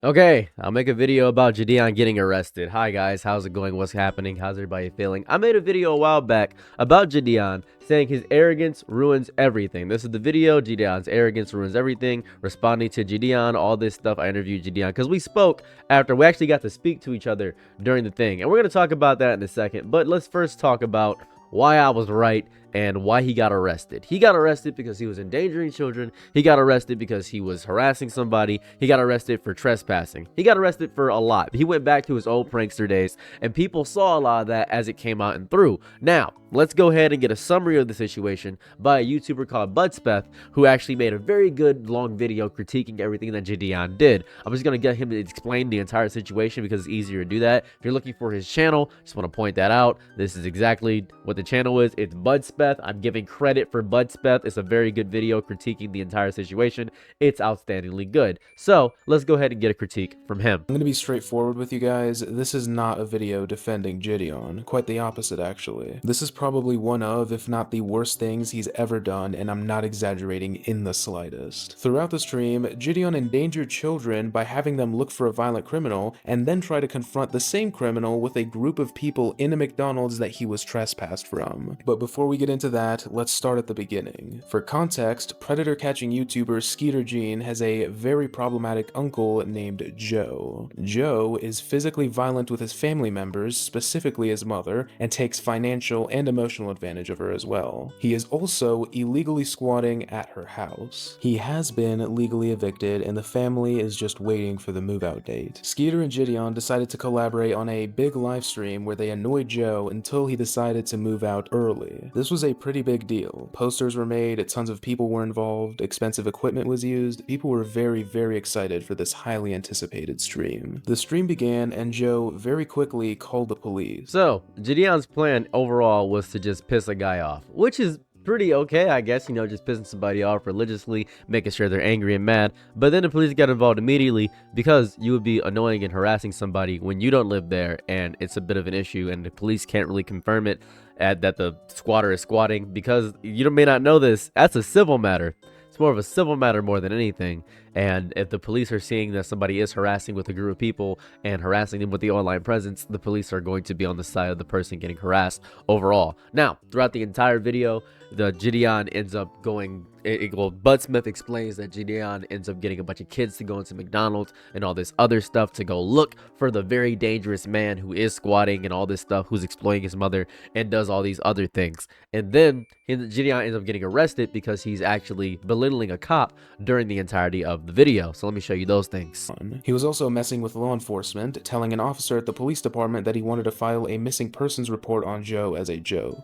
Okay, I'll make a video about JiDion getting arrested. Hi guys, how's it going? What's happening? How's everybody feeling? I made a video a while back about JiDion saying his arrogance ruins everything. This is the video, JiDion's arrogance ruins everything, responding to JiDion, all this stuff. I interviewed JiDion because we spoke after we actually got to speak to each other during the thing. And we're going to talk about that in a second, but let's first talk about why I was right and why he got arrested. He got arrested because he was endangering children. He got arrested because he was harassing somebody. He got arrested for trespassing. He got arrested for a lot. He went back to his old prankster days, and people saw a lot of that as it came out and through. Now, let's go ahead and get a summary of the situation by a YouTuber called Budspeth, who actually made a very good long video critiquing everything that JiDion did. I'm just going to get him to explain the entire situation because it's easier to do that. If you're looking for his channel, just want to point that out. This is exactly what the channel is. It's Budspeth. I'm giving credit for Budspeth. It's a very good video critiquing the entire situation. It's outstandingly good. So let's go ahead and get a critique from him. I'm going to be straightforward with you guys. This is not a video defending JiDion. Quite the opposite, actually. This is probably one of, if not the worst things he's ever done, and I'm not exaggerating in the slightest. Throughout the stream, JiDion endangered children by having them look for a violent criminal and then try to confront the same criminal with a group of people in a McDonald's that he was trespassed from. But before we get into that, let's start at the beginning. For context, predator catching YouTuber Skeeter Gene has a very problematic uncle named Joe. Joe is physically violent with his family members, specifically his mother, and takes financial and emotional advantage of her as well. He is also illegally squatting at her house. He has been legally evicted, and the family is just waiting for the move-out date. Skeeter and JiDion decided to collaborate on a big live stream where they annoyed Joe until he decided to move out early. This was a pretty big deal. Posters were made, tons of people were involved, expensive equipment was used. People were very excited for this highly anticipated stream. The stream began and Joe very quickly called the police. So JiDion's plan overall was to just piss a guy off, which is pretty okay, I guess, you know, just pissing somebody off religiously, making sure they're angry and mad. But then the police got involved immediately because you would be annoying and harassing somebody when you don't live there, and it's a bit of an issue, and the police can't really confirm it that the squatter is squatting, because you may not know this, that's a civil matter. It's more of a civil matter more than anything. And if the police are seeing that somebody is harassing with a group of people and harassing them with the online presence, the police are going to be on the side of the person getting harassed overall. Now, throughout the entire video, the JiDion ends up going, Budspeth explains that JiDion ends up getting a bunch of kids to go into McDonald's and all this other stuff to go look for the very dangerous man who is squatting and all this stuff, who's exploiting his mother and does all these other things. And then JiDion ends up getting arrested because he's actually belittling a cop during the entirety of the video. So let me show you those things. He was also messing with law enforcement, telling an officer at the police department that he wanted to file a missing persons report on Joe as a joke.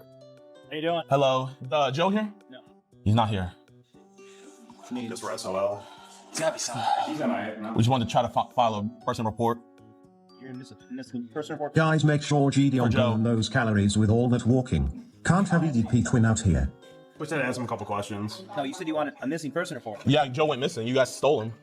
How you doing? Hello, Joe here? No. He's not here. Just for SOL. It's gotta be something. He's not. We just wanted to try to file a person report. You're in this person report. Guys, make sure JiDion burn those calories with all that walking. Can't have EDP twin out here. We said ask him a couple questions. No, you said you wanted a missing person report. Yeah, Joe went missing. You guys stole him.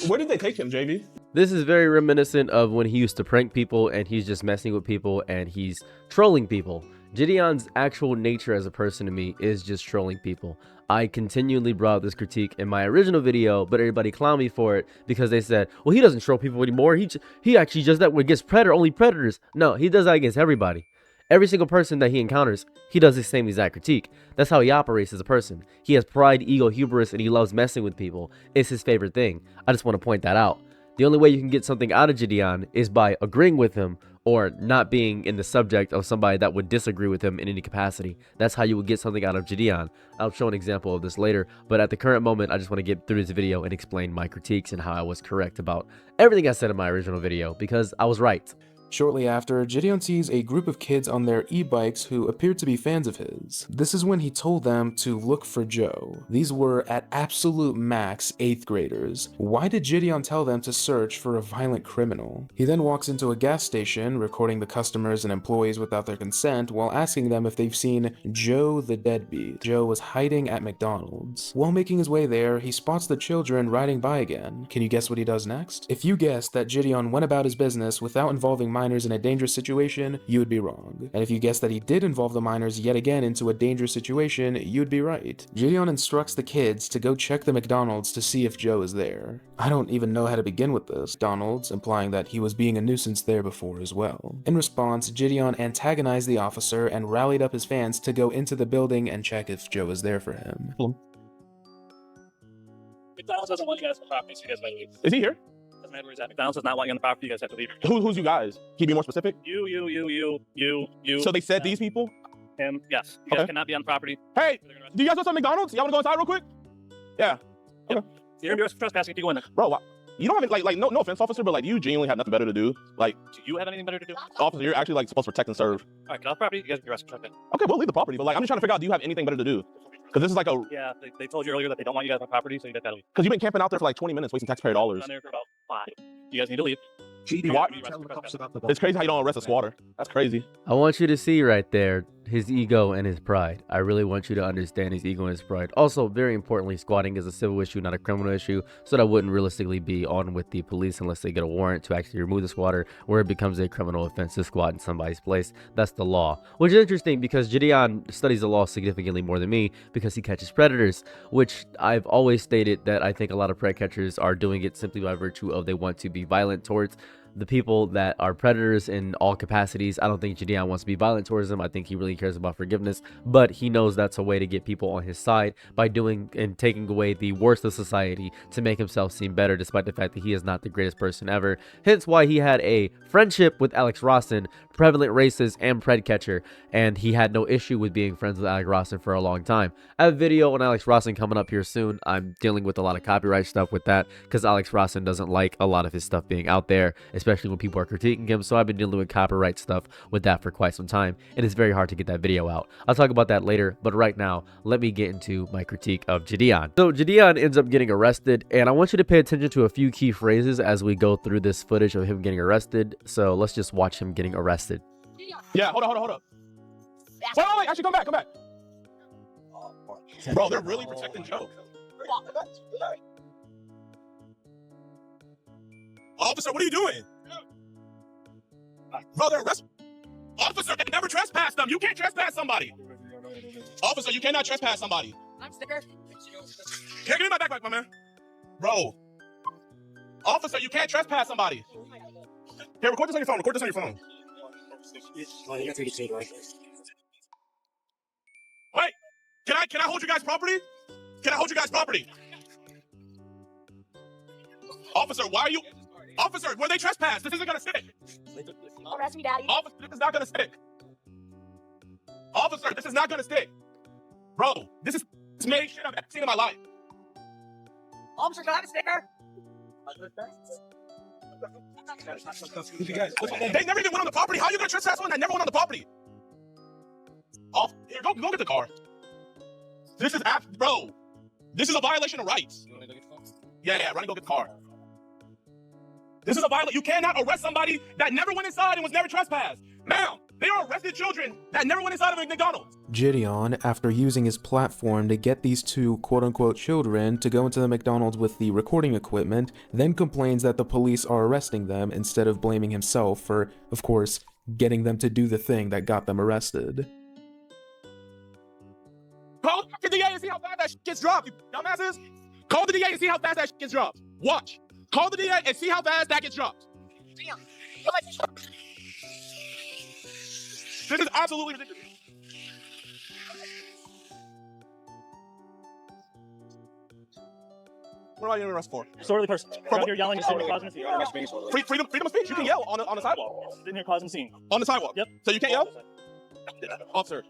Where did they take him, JV? This is very reminiscent of when he used to prank people and he's just messing with people and he's trolling people. JiDion's actual nature as a person to me is just trolling people. I continually brought this critique in my original video, but everybody clowned me for it because they said, well, he doesn't troll people anymore. He actually does that against only predators. No, he does that against everybody. Every single person that he encounters, he does the same exact critique. That's how he operates as a person. He has pride, ego, hubris, and he loves messing with people. It's his favorite thing. I just want to point that out. The only way you can get something out of JiDion is by agreeing with him or not being in the subject of somebody that would disagree with him in any capacity. That's how you would get something out of JiDion. I'll show an example of this later, but at the current moment, I just want to get through this video and explain my critiques and how I was correct about everything I said in my original video, because I was right. Shortly after, JiDion sees a group of kids on their e-bikes who appeared to be fans of his. This is when he told them to look for Joe. These were, at absolute max, 8th graders. Why did JiDion tell them to search for a violent criminal? He then walks into a gas station, recording the customers and employees without their consent, while asking them if they've seen Joe the deadbeat. Joe was hiding at McDonald's. While making his way there, he spots the children riding by again. Can you guess what he does next? If you guessed that JiDion went about his business without involving my minors in a dangerous situation, you would be wrong. And if you guessed that he did involve the minors yet again into a dangerous situation, you'd be right. JiDion instructs the kids to go check the McDonald's to see if Joe is there. I don't even know how to begin with this. McDonald's, implying that he was being a nuisance there before as well. In response, JiDion antagonized the officer and rallied up his fans to go into the building and check if Joe is there for him. McDonald's doesn't want you guys on the property, so you guys might leave. Is he here? Doesn't matter where he's at. McDonald's does not want you on the property, you guys have to leave. Who's you guys? Can you be more specific? You. So they said these people? Him, yes. You guys Okay. cannot be on the property. Hey, do you guys want some McDonald's? Y'all want to go inside real quick? Yeah. You're gonna be arrested for trespassing if you go in there. Bro, you don't have any, like no offense, officer, but like you genuinely have nothing better to do. Like, Do you have anything better to do? officer, you're actually like supposed to protect and serve. Alright, get off the property, you guys will be arrested for trespassing. Okay, we'll leave the property, but like I'm just trying to figure out, do you have anything better to do? Because this is like Yeah, they told you earlier that they don't want you guys on the property, so you guys gotta leave. because you've been camping out there for like 20 minutes wasting taxpayer dollars. Been there for about 5. You guys need to leave. What? You'll be arrested for trespassing. It's crazy how you don't arrest a squatter. That's crazy. I want you to see right there his ego and his pride. I really want you to understand his ego and his pride. Also, very importantly, squatting is a civil issue, not a criminal issue, so that wouldn't realistically be on with the police unless they get a warrant to actually remove the squatter, where it becomes a criminal offense to squat in somebody's place. That's the law, which is interesting because JiDion studies the law significantly more than me because he catches predators, which I've always stated that I think a lot of prey catchers are doing it simply by virtue of they want to be violent towards the people that are predators in all capacities. I don't think JiDion wants to be violent towards them. I think he really cares about forgiveness, but he knows that's a way to get people on his side by doing and taking away the worst of society to make himself seem better, despite the fact that he is not the greatest person ever. Hence why he had a friendship with Alex Rawson, prevalent racist and pred catcher, and he had no issue with being friends with Alex Rawson for a long time. I have a video on Alex Rawson coming up here soon. I'm dealing with a lot of copyright stuff with that because Alex Rawson doesn't like a lot of his stuff being out there, especially when people are critiquing him. So I've been dealing with copyright stuff with that for quite some time, and it's very hard to get that video out. I'll talk about that later, but right now, let me get into my critique of JiDion. So JiDion ends up getting arrested, and I want you to pay attention to a few key phrases as we go through this footage of him getting arrested. So let's just watch him getting arrested. Yeah, hold on. Wait, actually, come back. Bro, they're really protecting Joe. Officer, what are you doing? Bro, they're arresting. Officer, they never trespassed them. You can't trespass somebody. Officer, you cannot trespass somebody. Here, give me my backpack, my man. Bro. Officer, you can't trespass somebody. Here, record this on your phone. Wait, can I hold you guys' property? Officer, why are you? Officer, where they trespass? This isn't gonna stick. Don't arrest me, Daddy. Officer, this is not gonna stick. Officer, this is not gonna stick. Bro, this is made shit I've ever seen in my life. Officer, can I have a sticker? They never even went on the property. How are you gonna trespass someone that never went on the property? Here, go get the car. This is bro. This is a violation of rights. Yeah, run and go get the car. This is a violation. You cannot arrest somebody that never went inside and was never trespassed. Ma'am, they are arrested children that never went inside of a McDonald's. JiDion, after using his platform to get these two quote-unquote children to go into the McDonald's with the recording equipment, then complains that the police are arresting them instead of blaming himself for, of course, getting them to do the thing that got them arrested. Call the DA and see how fast that shit gets dropped, you dumbasses. Call the DA and see how fast that shit gets dropped. Watch. Call the DA and see how fast that gets dropped. Damn. This is absolutely ridiculous. What are you arrested for? Disorderly person. You're out here yelling and sitting here causing a scene. Freedom of speech. You can yell on the sidewalk. Sitting here causing a scene. On the sidewalk. Yep. So you can't yell? Officer.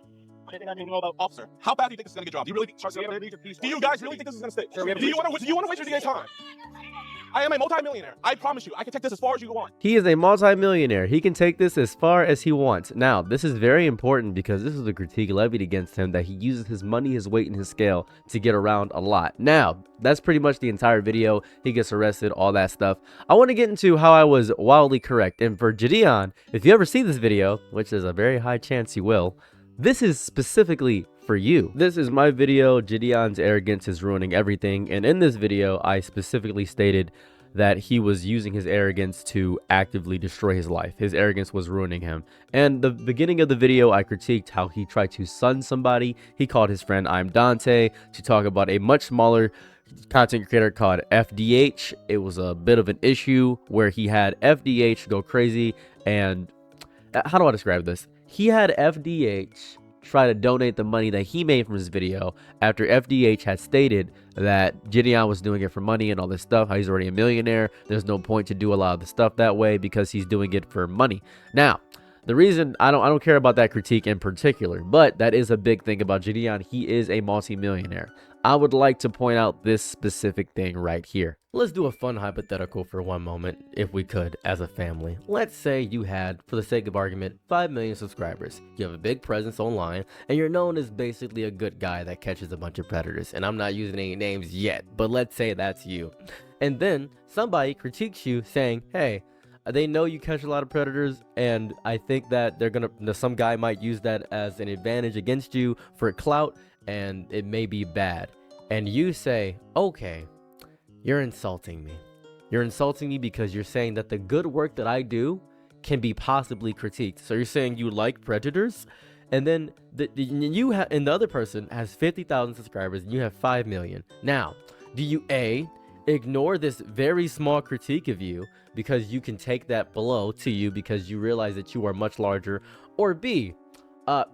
Anything I need to know about? Officer, how bad do you think this is gonna get dropped? Do you guys really think this is gonna stick? Do you want to waste your DA's time? I am a multi-millionaire. I promise you, I can take this as far as you want. He is a multi-millionaire. He can take this as far as he wants. Now, this is very important because this is a critique levied against him that he uses his money, his weight, and his scale to get around a lot. Now, that's pretty much the entire video. He gets arrested, all that stuff. I want to get into how I was wildly correct. And for JiDion, if you ever see this video, which is a very high chance you will, this is specifically for you. This is my video, JiDion's arrogance is ruining everything, and in this video I specifically stated that he was using his arrogance to actively destroy his life. His arrogance was ruining him. And the beginning of the video, I critiqued how he tried to sun somebody. He called his friend I'm Dante to talk about a much smaller content creator called FDH. It was a bit of an issue where he had FDH go crazy. And how do I describe this? He had FDH try to donate the money that he made from his video after FDH had stated that JiDion was doing it for money and all this stuff, how he's already a millionaire. There's no point to do a lot of the stuff that way because he's doing it for money. Now, the reason I don't care about that critique in particular, but that is a big thing about JiDion. He is a multi-millionaire. I would like to point out this specific thing right here. Let's do a fun hypothetical for one moment, if we could, as a family. Let's say you had, for the sake of argument, 5 million subscribers. You have a big presence online, and you're known as basically a good guy that catches a bunch of predators. And I'm not using any names yet, but let's say that's you. And then somebody critiques you saying, hey, they know you catch a lot of predators, and I think that some guy might use that as an advantage against you for clout, and it may be bad. And you say, okay, you're insulting me. You're insulting me because you're saying that the good work that I do can be possibly critiqued. So you're saying you like predators, and then the other person has 50,000 subscribers and you have 5 million. Now, do you A, ignore this very small critique of you because you can take that blow to you because you realize that you are much larger, or B,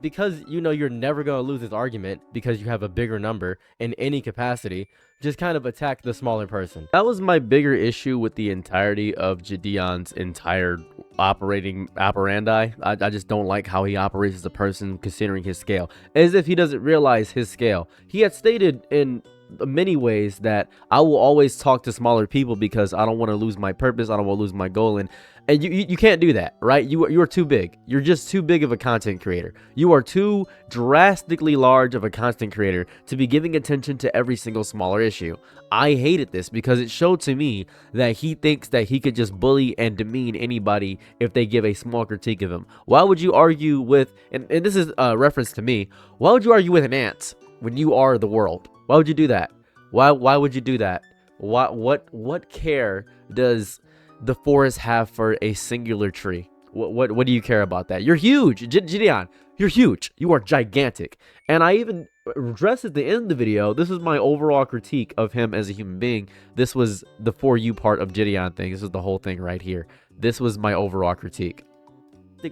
because you know you're never going to lose this argument because you have a bigger number in any capacity, just kind of attack the smaller person. That was my bigger issue with the entirety of JiDion's entire operating operandi. I just don't like how he operates as a person considering his scale, as if he doesn't realize his scale. He had stated in many ways that I will always talk to smaller people because I don't want to lose my purpose, I don't want to lose my goal, and you can't do that, right? You are too big. You're just too big of a content creator. You are too drastically large of a content creator to be giving attention to every single smaller issue. I hated this because it showed to me that he thinks that he could just bully and demean anybody if they give a small critique of him. Why would you argue with, and this is a reference to me, why would you argue with an ant when you are the world? Why would you do that? Why would you do that? What care does the forest have for a singular tree? What do you care about that? You're huge, JiDion. You're huge. You are gigantic. And I even addressed at the end of the video, this is my overall critique of him as a human being. This was the For You part of JiDion thing. This is the whole thing right here. This was my overall critique.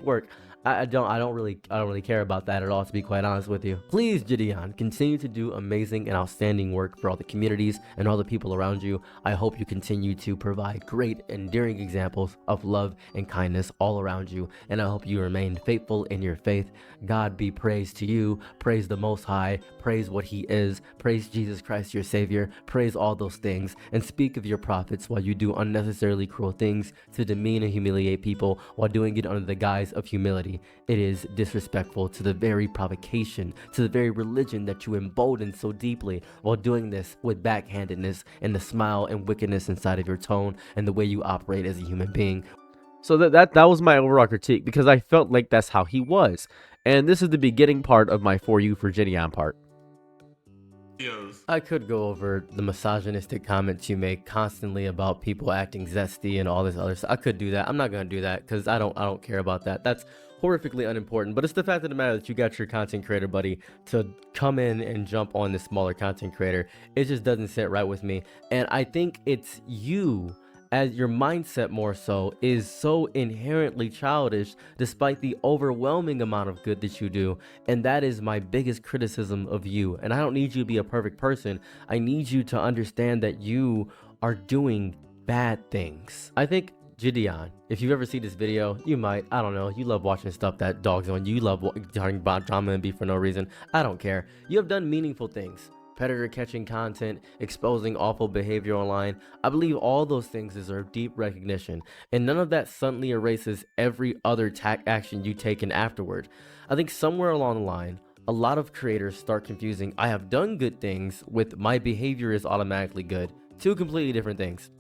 Work. I don't really care about that at all, to be quite honest with you. Please, JiDion, continue to do amazing and outstanding work for all the communities and all the people around you. I hope you continue to provide great, endearing examples of love and kindness all around you, and I hope you remain faithful in your faith. God be praised to you. Praise the Most High. Praise what He is. Praise Jesus Christ, your Savior. Praise all those things, and speak of your prophets while you do unnecessarily cruel things to demean and humiliate people while doing it under the guise of humility. It is disrespectful to the very provocation, to the very religion that you embolden so deeply while doing this with backhandedness and the smile and wickedness inside of your tone and the way you operate as a human being. So that was my overall critique because I felt like that's how he was. And this is the beginning part of my For You for JiDion part. I could go over the misogynistic comments you make constantly about people acting zesty and all this other stuff. I could do that. I'm not going to do that because I don't care about that. That's horrifically unimportant, but it's the fact of the matter that you got your content creator buddy to come in and jump on this smaller content creator. It just doesn't sit right with me, and I think it's you, as your mindset more so, is so inherently childish despite the overwhelming amount of good that you do, and that is my biggest criticism of you. And I don't need you to be a perfect person. I need you to understand that you are doing bad things. I think JiDion, if you've ever seen this video, you might, I don't know, you love watching stuff that dogs on you, love talking about drama and beef for no reason. I don't care. You have done meaningful things. Predator catching content, exposing awful behavior online. I believe all those things deserve deep recognition, and none of that suddenly erases every other action you taken afterward. I think somewhere along the line, a lot of creators start confusing I have done good things with my behavior is automatically good. Two completely different things.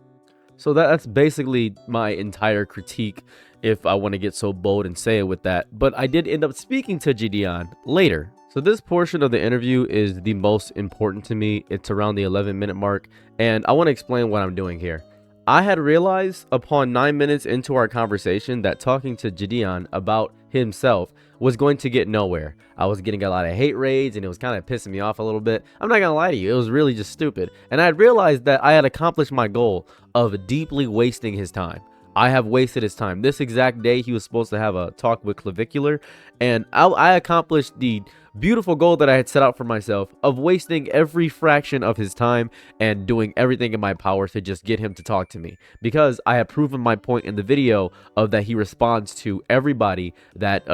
So that's basically my entire critique, if I want to get so bold and say it with that. But I did end up speaking to JiDion later. So this portion of the interview is the most important to me. It's around the 11-minute mark, and I want to explain what I'm doing here. I had realized upon 9 minutes into our conversation that talking to JiDion about himself was going to get nowhere. I was getting a lot of hate raids and it was kind of pissing me off a little bit. I'm not gonna lie to you, it was really just stupid. And I had realized that I had accomplished my goal of deeply wasting his time. I have wasted his time. This exact day he was supposed to have a talk with Clavicular, and I accomplished the beautiful goal that I had set out for myself of wasting every fraction of his time and doing everything in my power to just get him to talk to me, because I have proven my point in the video of that he responds to everybody that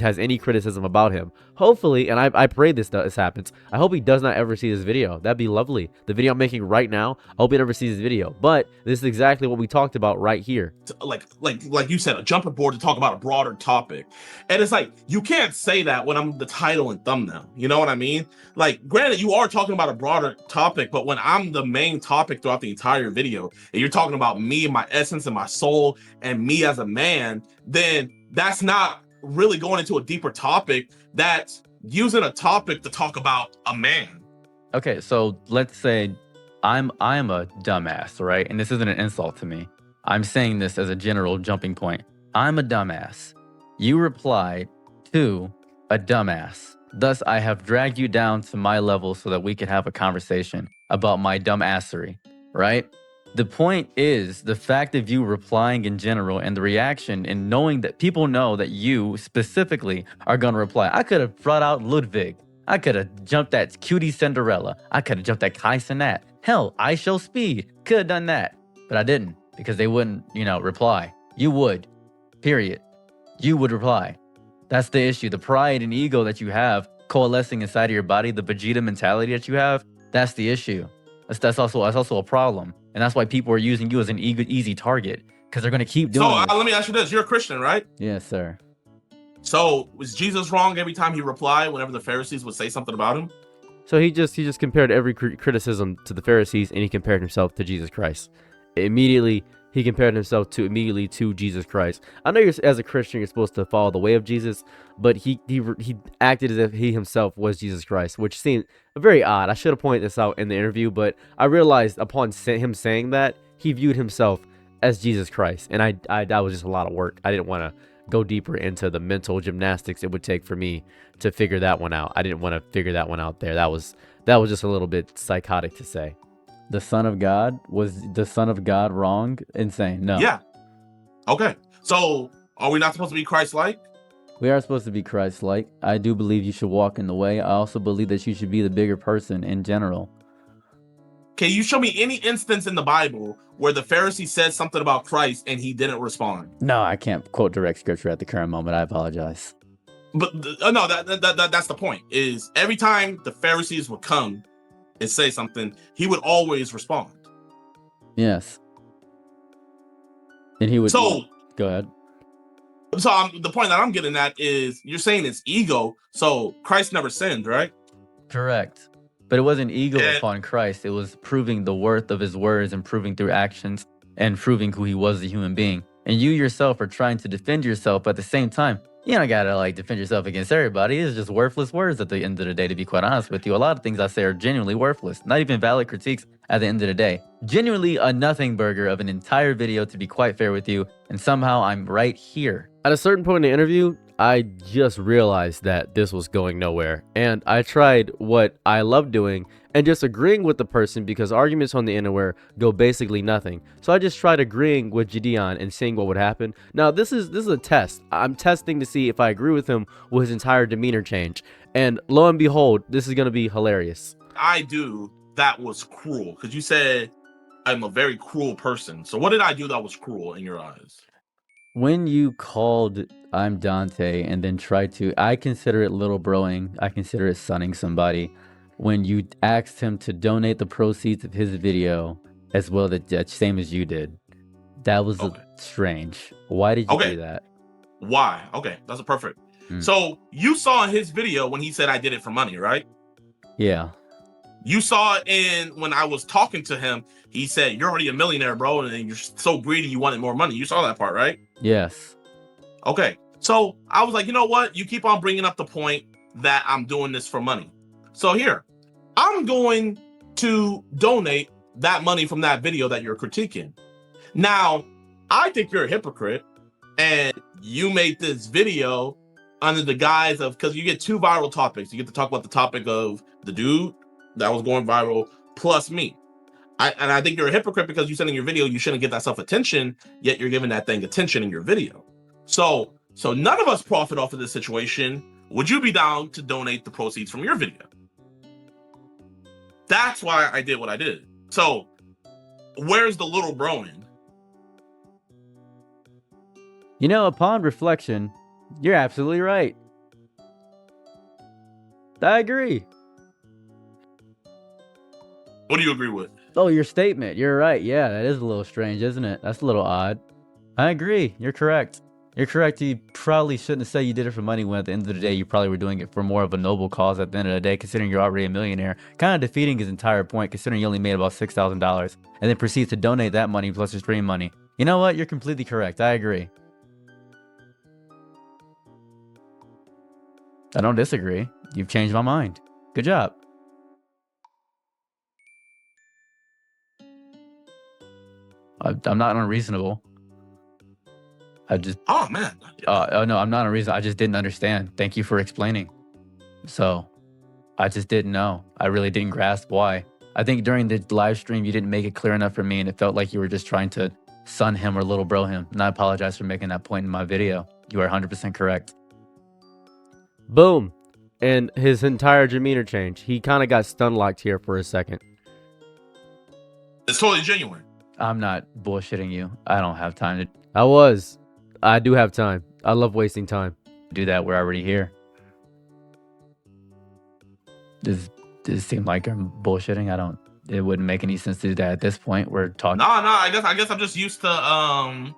has any criticism about him. Hopefully, and I pray this happens, I hope he does not ever see this video. That'd be lovely. The video I'm making right now, I hope he never sees this video, but this is exactly what we talked about right here. Like you said, a jumping board to talk about a broader topic. And it's like, you can't say that when I'm the title and thumbnail. You know what I mean? Like, granted, you are talking about a broader topic, but when I'm the main topic throughout the entire video, and you're talking about me and my essence and my soul and me as a man, then that's not really going into a deeper topic. That's using a topic to talk about a man. Okay, so let's say I'm a dumbass, right? And this isn't an insult to me. I'm saying this as a general jumping point. I'm a dumbass. You replied to a dumbass. Thus, I have dragged you down to my level so that we could have a conversation about my dumbassery, right? The point is the fact of you replying in general and the reaction and knowing that people know that you specifically are going to reply. I could have brought out Ludwig. I could have jumped that cutie Cinderella. I could have jumped that Kai Cenat. Hell, I Show Speed. Could have done that. But I didn't, because they wouldn't, reply. You would. Period. You would reply. That's the issue. The pride and ego that you have coalescing inside of your body, the Vegeta mentality that you have, that's the issue. That's also a problem. And that's why people are using you as an easy target, because they're going to keep doing it. So let me ask you this. You're a Christian, right? Yes, sir. So was Jesus wrong every time he replied whenever the Pharisees would say something about him? So he just compared every criticism to the Pharisees, and he compared himself to Jesus Christ. Immediately, he compared himself to Jesus Christ. I know as a Christian, you're supposed to follow the way of Jesus, but he acted as if he himself was Jesus Christ, which seemed very odd. I should have pointed this out in the interview, but I realized upon him saying that, he viewed himself as Jesus Christ, and that was just a lot of work. I didn't want to go deeper into the mental gymnastics it would take for me to figure that one out. I didn't want to figure that one out there. That was just a little bit psychotic to say. The Son of God? Was the Son of God wrong in saying no? Yeah. Okay. So are we not supposed to be Christ-like? We are supposed to be Christ-like. I do believe you should walk in the way. I also believe that you should be the bigger person in general. Can you show me any instance in the Bible where the Pharisee said something about Christ and he didn't respond? No, I can't quote direct scripture at the current moment. I apologize. But no, that's the point. Is every time the Pharisees would come and say something, he would always respond. Yes. And he would. So go ahead. So the point that I'm getting at is you're saying it's ego. So Christ never sinned, right? Correct. But it wasn't ego upon Christ. It was proving the worth of his words and proving through actions and proving who he was as a human being. And you yourself are trying to defend yourself, but at the same time, you don't gotta defend yourself against everybody. It's just worthless words at the end of the day, to be quite honest with you. A lot of things I say are genuinely worthless, not even valid critiques at the end of the day. Genuinely a nothing burger of an entire video, to be quite fair with you, and somehow I'm right here. At a certain point in the interview, I just realized that this was going nowhere, and I tried what I love doing and just agreeing with the person, because arguments on the interweb go basically nothing. So I just tried agreeing with JiDion and seeing what would happen. Now this is a test. I'm testing to see if I agree with him with his entire demeanor change, and lo and behold, this is going to be hilarious. That was cruel, because you said I'm a very cruel person. So what did I do that was cruel in your eyes? When you called I'm Dante and then tried to, I consider it little broing. I consider it sunning somebody. When you asked him to donate the proceeds of his video as well, that same as you did. That was strange. Why did you do that? Why? Okay, that's a perfect. So you saw his video when he said I did it for money, right? Yeah. You saw it when I was talking to him, he said, you're already a millionaire, bro, and you're so greedy you wanted more money. You saw that part, right? Yes. Okay. So I was like, you know what? You keep on bringing up the point that I'm doing this for money. So here, I'm going to donate that money from that video that you're critiquing. Now, I think you're a hypocrite, and you made this video under the guise of, because you get two viral topics. You get to talk about the topic of the dude that was going viral plus me. I think you're a hypocrite because you said in your video you shouldn't give that stuff attention, yet you're giving that thing attention in your video. So none of us profit off of this situation. Would you be down to donate the proceeds from your video? That's why I did what I did. So where's the little bro in? You know, upon reflection, you're absolutely right. I agree. What do you agree with? Oh, your statement. You're right. Yeah, that is a little strange, isn't it? That's a little odd. I agree. You're correct. You're correct. You probably shouldn't have said you did it for money when at the end of the day, you probably were doing it for more of a noble cause at the end of the day, considering you're already a millionaire. Kind of defeating his entire point, considering you only made about $6,000 and then proceeds to donate that money plus your stream money. You know what? You're completely correct. I agree. I don't disagree. You've changed my mind. Good job. I'm not unreasonable. I just... Oh, man. Oh, no, I'm not unreasonable. I just didn't understand. Thank you for explaining. So, I just didn't know. I really didn't grasp why. I think during the live stream, you didn't make it clear enough for me, and it felt like you were just trying to son him or little bro him. And I apologize for making that point in my video. You are 100% correct. Boom. And his entire demeanor changed. He kind of got stun locked here for a second. It's totally genuine. I'm not bullshitting you. I don't have time to I do have time. I love wasting time. do that. We're already here. Does it seem like I'm bullshitting? It wouldn't make any sense to do that at this point. We're talking. No, I guess I'm just used to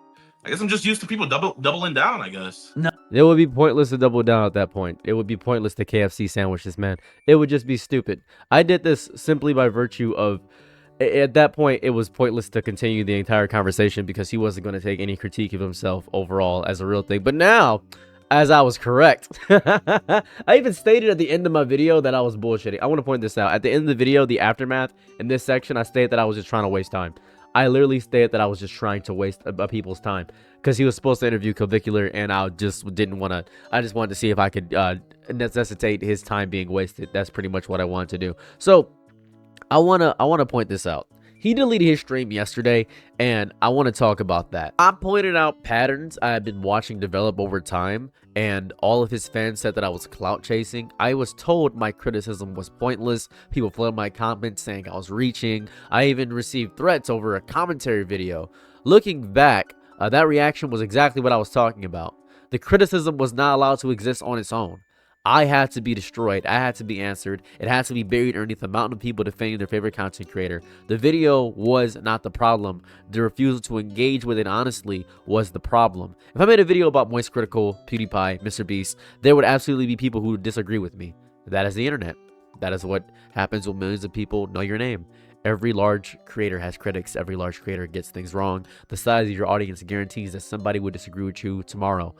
people doubling down, I guess. No. It would be pointless to double down at that point. It would be pointless to KFC sandwich this man. It would just be stupid. I did this simply by virtue of, at that point, it was pointless to continue the entire conversation because he wasn't going to take any critique of himself overall as a real thing. But now, as I was correct, I even stated at the end of my video that I was bullshitting. I want to point this out. At the end of the video, the aftermath, in this section, I stated that I was just trying to waste time. I literally stated that I was just trying to waste people's time because he was supposed to interview Clavicular, and I just didn't want to. I just wanted to see if I could necessitate his time being wasted. That's pretty much what I wanted to do. So I wanna point this out. He deleted his stream yesterday, and I want to talk about that. I pointed out patterns I have been watching develop over time, and all of his fans said that I was clout chasing. I was told my criticism was pointless. People flooded my comments saying I was reaching. I even received threats over a commentary video. Looking back, that reaction was exactly what I was talking about. The criticism was not allowed to exist on its own. I had to be destroyed. I had to be answered. It had to be buried underneath a mountain of people defending their favorite content creator. The video was not the problem. The refusal to engage with it honestly was the problem. If I made a video about Moist Critical, PewDiePie, MrBeast, there would absolutely be people who would disagree with me. That is the internet. That is what happens when millions of people know your name. Every large creator has critics. Every large creator gets things wrong. The size of your audience guarantees that somebody would disagree with you tomorrow.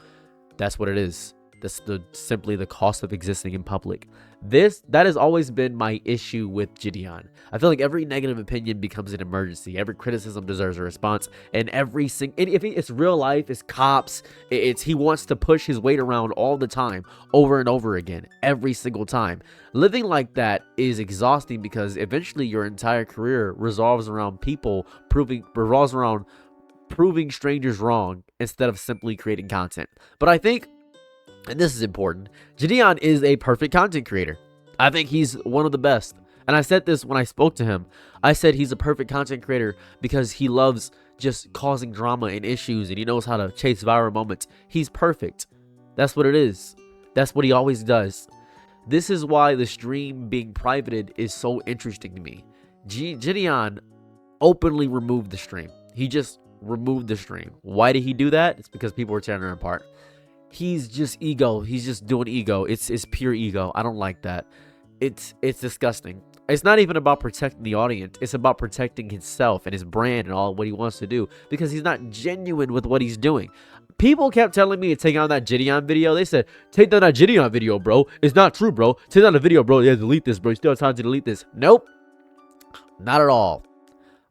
That's what it is. That's simply the cost of existing in public. That has always been my issue with JiDion. I feel like every negative opinion becomes an emergency. Every criticism deserves a response, and if it's real life, it's cops, he wants to push his weight around all the time, over and over again, every single time. Living like that is exhausting because eventually your entire career revolves around proving strangers wrong instead of simply creating content. But I think, and this is important, JiDion is a perfect content creator. I think he's one of the best. And I said this when I spoke to him. I said he's a perfect content creator because he loves just causing drama and issues, and he knows how to chase viral moments. He's perfect. That's what it is. That's what he always does. This is why the stream being privated is so interesting to me. JiDion openly removed the stream. He just removed the stream. Why did he do that? It's because people were tearing him apart. He's just ego. He's just doing ego. It's pure ego. I don't like that. It's disgusting. It's not even about protecting the audience. It's about protecting himself and his brand and all what he wants to do because he's not genuine with what he's doing. People kept telling me to take down that JiDion video. They said, take down that JiDion video, bro. It's not true, bro. Take down the video, bro. Yeah, delete this, bro. You still have time to delete this. Nope. Not at all.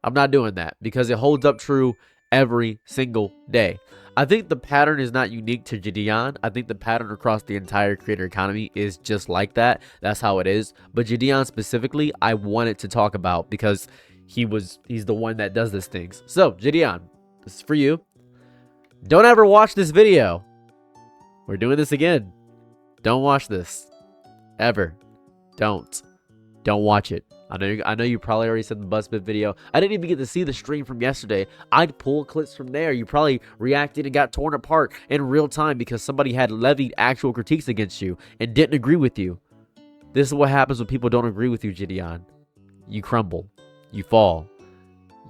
I'm not doing that because it holds up true every single day. I think the pattern is not unique to JiDion. I think the pattern across the entire creator economy is just like that. That's how it is. But JiDion specifically, I wanted to talk about because he's the one that does these things. So JiDion, this is for you. Don't ever watch this video. We're doing this again. Don't watch this. Ever. Don't watch it. I know you probably already said the BuzzFeed video. I didn't even get to see the stream from yesterday. I'd pull clips from there. You probably reacted and got torn apart in real time because somebody had levied actual critiques against you and didn't agree with you. This is what happens when people don't agree with you, JiDion. You crumble. You fall.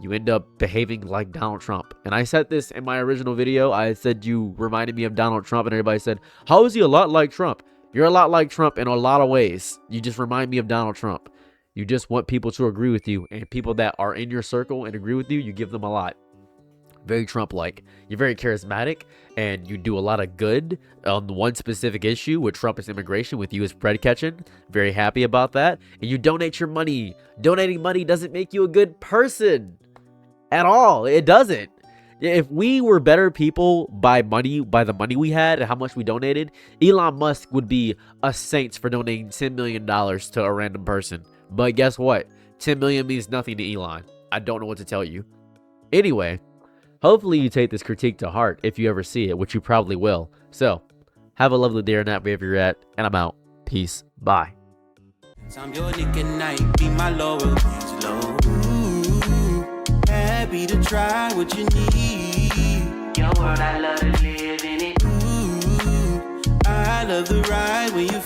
You end up behaving like Donald Trump. And I said this in my original video. I said you reminded me of Donald Trump, and everybody said, how is he a lot like Trump? You're a lot like Trump in a lot of ways. You just remind me of Donald Trump. You just want people to agree with you, and people that are in your circle and agree with you, you give them a lot. Very Trump-like. You're very charismatic, and you do a lot of good on one specific issue with Trump is immigration, with you as bread catching. Very happy about that. And you donate your money. Donating money doesn't make you a good person at all. It doesn't. If we were better people by the money we had and how much we donated, Elon Musk would be a saint for donating $10 million to a random person. But guess what? 10 million means nothing to Elon. I don't know what to tell you. Anyway, hopefully you take this critique to heart if you ever see it, which you probably will. So, have a lovely day or night wherever you're at, and I'm out. Peace. Bye. I'm your Nick and Night, be my loyalties low. Ooh, happy to try what you need. Your world, I love to live in it. Ooh, I love the ride when you